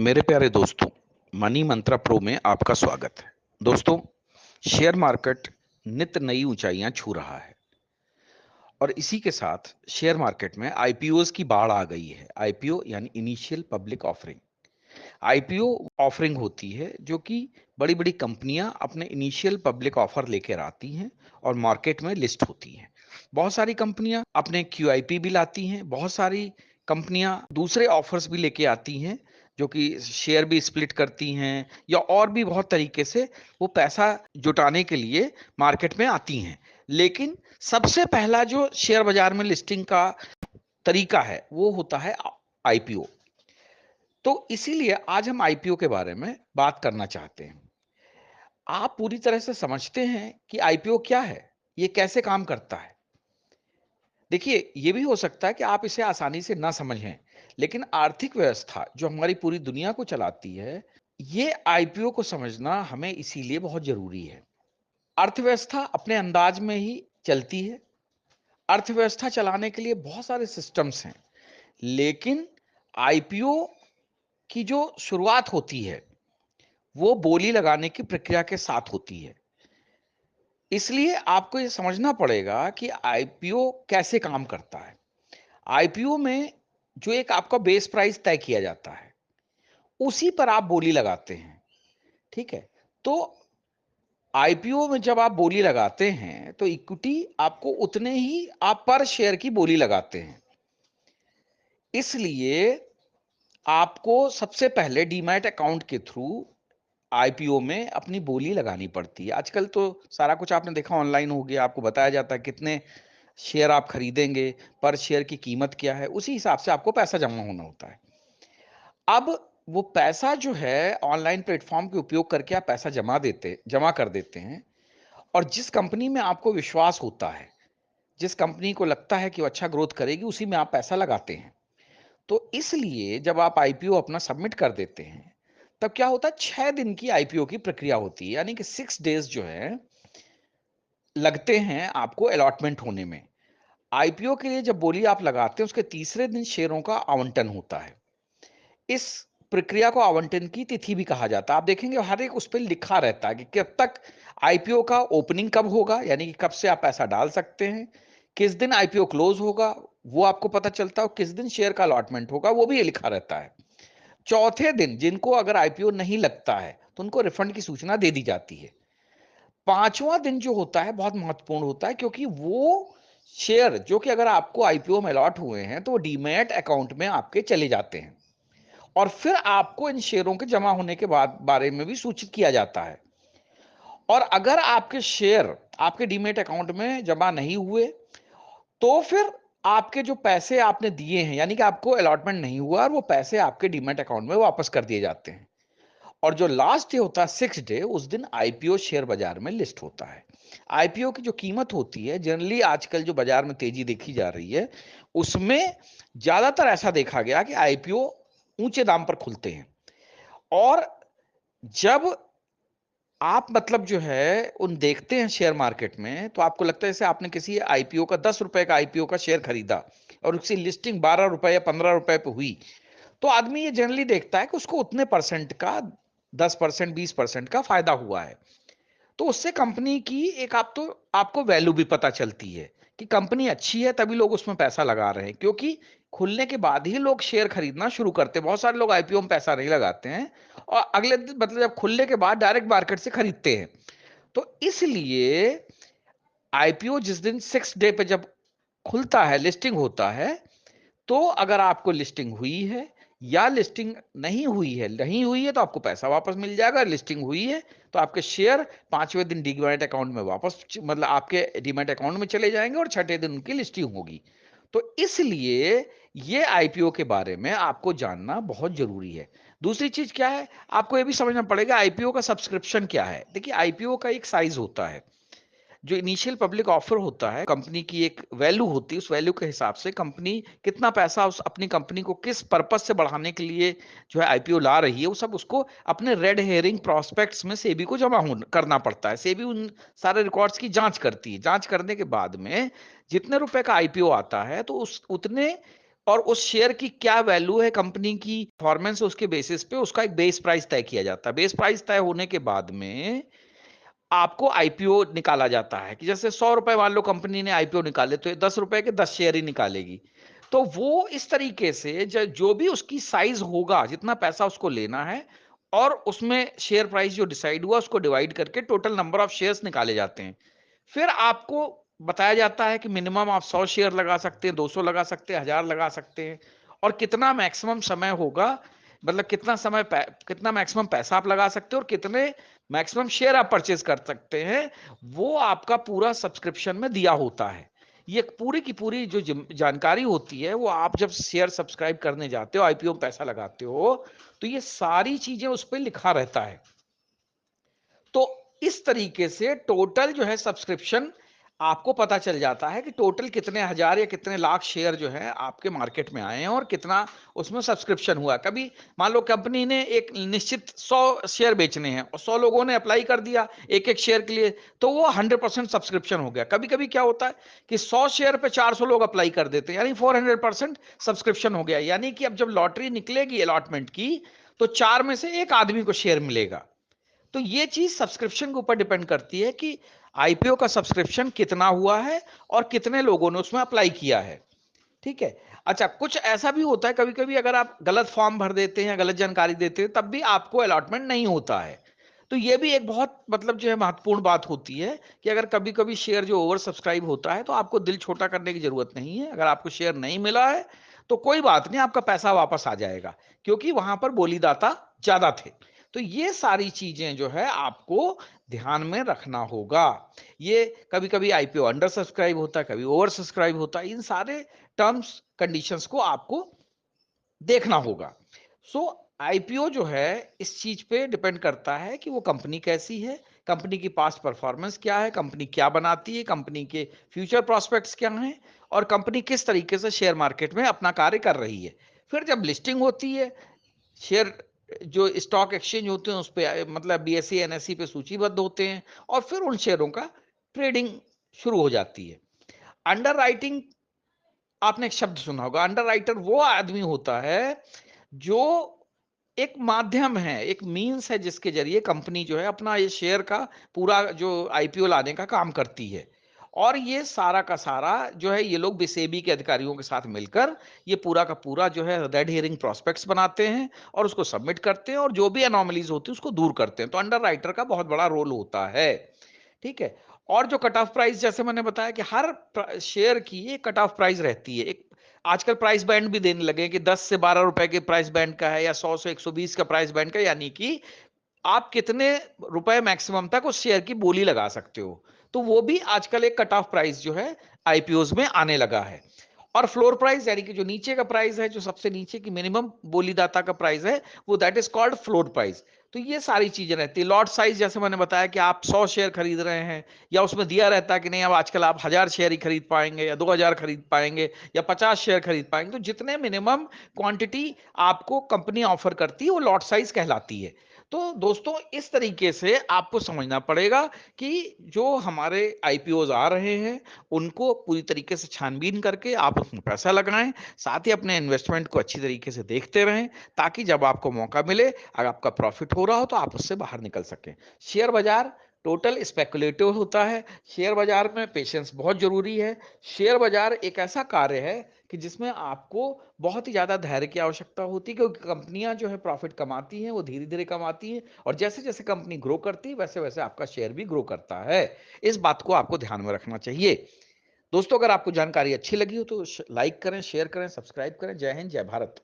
मेरे प्यारे दोस्तों, मनी मंत्रा प्रो में आपका स्वागत है। दोस्तों, शेयर मार्केट नित नई ऊंचाइयां छू रहा है और इसी के साथ शेयर मार्केट में आईपीओज की बाढ़ आ गई है। आईपीओ यानी initial public offering. IPO offering होती है जो कि बड़ी-बड़ी कंपनियां अपने इनिशियल पब्लिक ऑफर लेकर आती हैं और मार्केट में लिस्ट होती हैं। बहुत सारी कंपनियां अपने क्यूआईपी भी लाती हैं, बहुत सारी कंपनियां दूसरे ऑफर्स भी लेके आती हैं जो कि शेयर भी स्प्लिट करती हैं या और भी बहुत तरीके से वो पैसा जुटाने के लिए मार्केट में आती हैं। लेकिन सबसे पहला जो शेयर बाजार में लिस्टिंग का तरीका है वो होता है आईपीओ। तो इसीलिए आज हम आईपीओ के बारे में बात करना चाहते हैं। आप पूरी तरह से समझते हैं कि आईपीओ क्या है? ये कैसे काम करता है? देखिए, ये भी हो सकता है कि आप इसे आसानी से ना समझें, लेकिन आर्थिक व्यवस्था जो हमारी पूरी दुनिया को चलाती है, ये आईपीओ को समझना हमें इसीलिए बहुत ज़रूरी है। अर्थव्यवस्था अपने अंदाज में ही चलती है। अर्थव्यवस्था चलाने के लिए बहुत सारे सिस्टम्स हैं, लेकिन आईपीओ की जो शुरुआत होती है वो बोली लगाने की प्रक्रिया के साथ होती है। इसलिए आपको ये समझना पड़ेगा कि आईपीओ कैसे काम करता है। आईपीओ में जो एक आपका बेस प्राइस तय किया जाता है, उसी पर आप बोली लगाते हैं, ठीक है? तो आईपीओ में जब आप बोली लगाते हैं, तो इक्विटी आपको उतने ही आप पर शेयर की बोली लगाते हैं। इसलिए आपको सबसे पहले डीमैट अकाउंट के थ्रू आईपीओ में अपनी बोली लगानी पड़ती है। आजकल तो सारा कुछ आपने देखा ऑनलाइन हो गया, आपको बताया जाता है कितने शेयर आप खरीदेंगे, पर शेयर की कीमत क्या है, उसी हिसाब से आपको पैसा जमा होना होता है। अब वो पैसा जो है ऑनलाइन प्लेटफ़ॉर्म के उपयोग करके आप पैसा जमा कर देते हैं और जिस कंपनी में आपको विश्वास होता है, जिस कंपनी को लगता है कि वो अच्छा ग्रोथ करेगी, उसी में आप पैसा लगाते हैं। तो इसलिए जब आप आईपीओ अपना सबमिट कर देते हैं, तब क्या होता है 6 दिन की आईपीओ की प्रक्रिया होती है, यानी कि 6 डेज़ जो है लगते हैं आपको अलॉटमेंट होने में। आईपीओ के लिए जब बोली आप लगाते हैं, उसके तीसरे दिन शेयरों का आवंटन होता है। इस प्रक्रिया को आवंटन की तिथि भी कहा जाता है। आप देखेंगे हर एक उस पे लिखा रहता है कि कब तक आईपीओ का ओपनिंग कब होगा, यानी कि कब से आप पैसा डाल सकते हैं, किस दिन आईपीओ क्लोज होगा, वो आपको पता चलता है और किस दिन शेयर का अलॉटमेंट होगा, वो भी ये लिखा रहता है। चौथे दिन जिनको अगर आईपीओ नहीं लगता है, तो उनको रिफंड की सूचना दे दी जाती है। पांचवां दिन जो होता है बहुत महत्वपूर्ण होता है क्योंकि वो शेयर जो कि अगर आपको आईपीओ में अलॉट हुए हैं, तो वो डीमैट अकाउंट में आपके चले जाते हैं और फिर आपको इन शेयरों के जमा होने के बाद बारे में भी सूचित किया जाता है। और अगर आपके शेयर आपके डीमैट अकाउंट में जमा नहीं हुए, तो फिर आपके जो पैसे आपने दिए हैं, यानी कि आपको अलॉटमेंट नहीं हुआ और वो पैसे आपके डीमैट अकाउंट में वापस कर दिए जाते हैं। और जो लास्ट डे होता है 6 डे, उस दिन आईपीओ शेयर बाजार में लिस्ट होता है। आईपीओ की जो कीमत होती है, जनरली आजकल जो बाजार में तेजी देखी जा रही है, उसमें ज्यादातर ऐसा देखा गया कि आईपीओ ऊंचे दाम पर खुलते हैं और जब आप मतलब जो है उन देखते हैं शेयर मार्केट में, तो आपको लगता है जैसे आपने किसी आईपीओ का 10 रुपए का आईपीओ का शेयर खरीदा और उसकी लिस्टिंग 12 रुपए या 15 रुपए पे हुई, तो आदमी ये जनरली देखता है कि उसको उतने परसेंट का 10% 20% का फायदा हुआ है। तो उससे कंपनी की एक आप तो आपको वैल्यू भी पता चलती है कि कंपनी अच्छी है, तभी लोग उसमें पैसा लगा रहे हैं, क्योंकि खुलने के बाद ही लोग शेयर खरीदना शुरू करते हैं। बहुत सारे लोग आईपीओ में पैसा नहीं लगाते हैं और अगले दिन मतलब जब खुलने के बाद डायरेक्ट मार्केट से खरीदते हैं। तो इसलिए आईपीओ जिस दिन 6 डे पे जब खुलता है, लिस्टिंग होता है, तो अगर आपको लिस्टिंग हुई है या लिस्टिंग नहीं हुई है तो आपको पैसा वापस मिल जाएगा। लिस्टिंग हुई है तो आपके शेयर 5वें दिन डीमैट अकाउंट में वापस मतलब आपके डीमैट अकाउंट में चले जाएंगे और छठे दिन उनकी लिस्टिंग होगी। तो इसलिए ये आईपीओ के बारे में आपको जानना बहुत जरूरी है। दूसरी चीज क्या है, आपको ये भी समझना पड़ेगा आईपीओ का सब्सक्रिप्शन क्या है। देखिए, आईपीओ का एक साइज होता है। जो इनिशियल पब्लिक ऑफर होता है, कंपनी की एक वैल्यू होती है, उस वैल्यू के हिसाब से कंपनी कितना पैसा उस अपनी कंपनी को किस पर्पस से बढ़ाने के लिए जो है आईपीओ ला रही है, वो सब उसको अपने रेड हेयरिंग प्रोस्पेक्ट्स में सेबी को करना पड़ता है। सेबी उन सारे रिकॉर्ड्स की जांच करती है। जांच करने के बाद में जितने रुपए का आईपीओ आता है, तो उस उतने और उस शेयर की क्या वैल्यू है, कंपनी की परफॉर्मेंस, उसके बेसिस पे उसका एक बेस प्राइस तय किया जाता है। बेस प्राइस तय होने के बाद में आपको आईपीओ निकाला जाता है कि जैसे 100 रुपए मान लो कंपनी ने आईपीओ निकाले, तो 10 रुपए के 10 शेयर ही निकालेगी। तो वो इस तरीके से जो भी उसकी साइज होगा, जितना पैसा उसको लेना है, और उसमें शेयर प्राइस जो डिसाइड हुआ उसको डिवाइड करके टोटल नंबर ऑफ शेयर्स निकाले जाते हैं। फिर आपको बताया जाता है कि मिनिमम आप 100 शेयर लगा सकते हैं, 200 लगा सकते हैं, 1000 लगा सकते हैं, और कितना मैक्सिमम समय होगा, मतलब कितना मैक्सिमम पैसा आप लगा सकते हो और कितने मैक्सिमम शेयर आप परचेज कर सकते हैं, वो आपका पूरा सब्सक्रिप्शन में दिया होता है। ये पूरी की पूरी जो जानकारी होती है, वो आप जब शेयर सब्सक्राइब करने जाते हो, आईपीओ में पैसा लगाते हो, तो ये सारी चीजें उस पर लिखा रहता है। तो इस तरीके से टोटल जो है सब्सक्रिप्शन आपको पता चल जाता है कि टोटल कितने हजार या कितने लाख शेयर जो है आपके मार्केट में आए हैं और कितना उसमें सब्सक्रिप्शन हुआ। कभी मान लो कंपनी ने एक निश्चित 100 शेयर बेचने हैं और 100 लोगों ने अप्लाई कर दिया एक एक शेयर के लिए, तो वो 100% सब्सक्रिप्शन हो गया। कभी कभी क्या होता है कि 100 शेयर पे 400 लोग अप्लाई कर देते हैं, यानी 400% सब्सक्रिप्शन हो गया। यानी कि अब जब लॉटरी निकलेगी अलॉटमेंट की, तो 4 में से एक आदमी को शेयर मिलेगा। तो ये चीज सब्सक्रिप्शन के ऊपर डिपेंड करती है कि आईपीओ का सब्सक्रिप्शन कितना हुआ है और कितने लोगों ने उसमें अप्लाई किया है। ठीक है। अच्छा, कुछ ऐसा भी होता है कभी कभी अगर आप गलत फॉर्म भर देते हैं, गलत जानकारी देते हैं, तब भी आपको अलॉटमेंट नहीं होता है। तो ये भी एक बहुत मतलब जो है महत्वपूर्ण बात होती है कि अगर कभी कभी शेयर जो ओवर सब्सक्राइब होता है, तो आपको दिल छोटा करने की जरूरत नहीं है। अगर आपको शेयर नहीं मिला है तो कोई बात नहीं, आपका पैसा वापस आ जाएगा, क्योंकि वहां पर बोलीदाता ज्यादा थे। तो ये सारी चीजें जो है आपको ध्यान में रखना होगा। ये कभी कभी आईपीओ अंडर सब्सक्राइब होता है, कभी ओवर सब्सक्राइब होता है, इन सारे टर्म्स कंडीशंस को आपको देखना होगा। सो आईपीओ जो है इस चीज पे डिपेंड करता है कि वो कंपनी कैसी है, कंपनी की पास्ट परफॉर्मेंस क्या है, कंपनी क्या बनाती है, कंपनी के फ्यूचर प्रोस्पेक्ट्स क्या हैं, और कंपनी किस तरीके से शेयर मार्केट में अपना कार्य कर रही है। फिर जब लिस्टिंग होती है, शेयर जो स्टॉक एक्सचेंज होते हैं उस पे मतलब बीएसई एनएसई पे सूचीबद्ध होते हैं, और फिर उन शेयरों का ट्रेडिंग शुरू हो जाती है। अंडर राइटिंग, आपने एक शब्द सुना होगा, अंडर राइटर वो आदमी होता है जो एक माध्यम है, एक मीन्स है, जिसके जरिए कंपनी जो है अपना ये शेयर का पूरा जो आईपीओ लाने का काम करती है। और ये सारा का सारा जो है ये लोग बेसेबी के अधिकारियों के साथ मिलकर ये पूरा का पूरा जो है रेड हियरिंग प्रोस्पेक्ट्स बनाते हैं और उसको सबमिट करते हैं, और जो भी एनोमलीज होती है उसको दूर करते हैं। तो अंडर राइटर का बहुत बड़ा रोल होता है। ठीक है। और जो कट ऑफ प्राइस, जैसे मैंने बताया कि हर शेयर की एक कट ऑफ प्राइस रहती है। एक आजकल प्राइस बैंड भी देने लगे कि 10 से 12 रुपए के प्राइस बैंड का है, या 100 से 120 का प्राइस बैंड का, यानी कि आप कितने रुपए मैक्सिमम तक उस शेयर की बोली लगा सकते हो। तो वो भी आजकल एक कट ऑफ प्राइस जो है आईपीओज में आने लगा है। और फ्लोर प्राइस, यानी कि जो नीचे का प्राइस है, जो सबसे नीचे की मिनिमम बोलीदाता का प्राइस है, वो that is called floor price. तो ये सारी चीजें रहती है। लॉट साइज, जैसे मैंने बताया कि आप 100 शेयर खरीद रहे हैं, या उसमें दिया रहता है कि नहीं अब आजकल आप 1000 शेयर ही खरीद पाएंगे, या 2000 खरीद पाएंगे, या 50 शेयर खरीद पाएंगे। तो जितने मिनिमम क्वांटिटी आपको कंपनी ऑफर करती है वो लॉट साइज कहलाती है। तो दोस्तों, इस तरीके से आपको समझना पड़ेगा कि जो हमारे आईपीओज आ रहे हैं उनको पूरी तरीके से छानबीन करके आप उसमें पैसा लगाएं, साथ ही अपने इन्वेस्टमेंट को अच्छी तरीके से देखते रहें, ताकि जब आपको मौका मिले, अगर आपका प्रॉफिट हो रहा हो, तो आप उससे बाहर निकल सकें। शेयर बाजार टोटल स्पेकुलेटिव होता है। शेयर बाजार में पेशेंस बहुत जरूरी है। शेयर बाजार एक ऐसा कार्य है कि जिसमें आपको बहुत ही ज्यादा धैर्य की आवश्यकता होती है, क्योंकि कंपनियां जो है प्रॉफिट कमाती हैं, वो धीरे धीरे कमाती हैं, और जैसे जैसे कंपनी ग्रो करती है वैसे वैसे आपका शेयर भी ग्रो करता है। इस बात को आपको ध्यान में रखना चाहिए। दोस्तों, अगर आपको जानकारी अच्छी लगी हो तो लाइक करें, शेयर करें, सब्सक्राइब करें। जय हिंद, जय भारत।